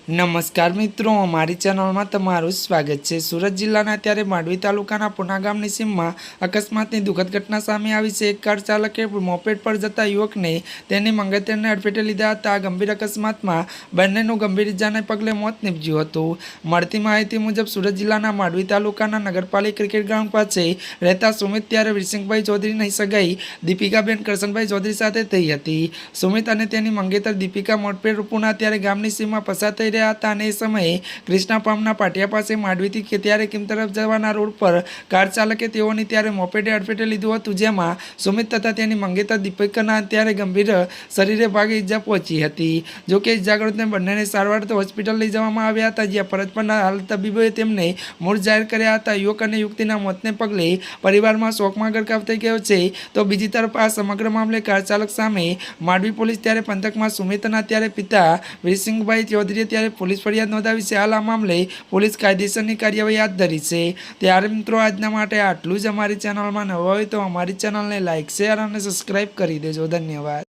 નમસ્કાર મિત્રો, અમારી ચેનલમાં તમારું સ્વાગત છે। સુરત જિલ્લાના અત્યારે માંડવી તાલુકાના પુના ગામની સીમમાં અકસ્માતની દુઃખદ ઘટના સામે આવી છે। એક કાર ચાલકે મોપેડ પર જતા યુવકને તેની મંગેતરને અડફેટે લીધા હતા। આ ગંભીર અકસ્માતમાં બંનેનું ગંભીર ઇજાને પગલે મોત નીપજ્યું હતું। મળતી માહિતી મુજબ સુરત જિલ્લાના માંડવી તાલુકાના નગરપાલિકા ક્રિકેટ ગ્રાઉન્ડ પાસે રહેતા સુમિત ત્યારે વીરસિંહભાઈ ચૌધરીની સગાઈ દીપિકાબેન કરશનભાઈ ચૌધરી સાથે થઈ હતી। સુમિત અને તેની મંગેતર દીપિકા મોપેડ પુના ત્યારે ગામની સીમમાં પસાર થઈ રહ્યા હતા અને એ સમયે ક્રિષ્ના પામના પાટિયા પાસે માંડવીથી ત્યારે કિમ તરફ જવાના રોડ પર કાર ચાલકે તેઓની ત્યારે મોપેડે અડફેટે લીધું હતું, જેમાં સુમિત તથા તેની મંગેતર દીપિકાના ત્યારે ગંભીર શરીરે ભાગે ઈજા પહોંચી હતી। જોકે ઈજાગ્રસ્તને બંનેને સારવાર તો હોસ્પિટલ લઈ જવામાં આવ્યા હતા, જ્યાં ફરજ પરના હાલ તબીબોએ તેમને મૃત જાહેર કર્યા હતા। યુવક અને યુવતીના મોતને પગલે પરિવારમાં શોકમાં ગરકાવ થઈ ગયો છે। તો બીજી તરફ આ સમગ્ર મામલે કાર ચાલક સામે માંડવી પોલીસ ત્યારે પંથકમાં સુમિતના ત્યારે પિતા વીરસિંહભાઈ ચૌધરીએ ત્યારે પોલીસ ફરિયાદ નોંધાવી છે। હાલ આ મામલે પોલીસ કાયદેસરની કાર્યવાહી હાથ ધરી છે। ત્યારે મિત્રો આજના માટે આટલું જ। અમારી ચેનલમાં નવા હોય તો અમારી ચેનલને લાઇક, શેર અને સબસ્ક્રાઈબ કરી દેજો। ધન્યવાદ।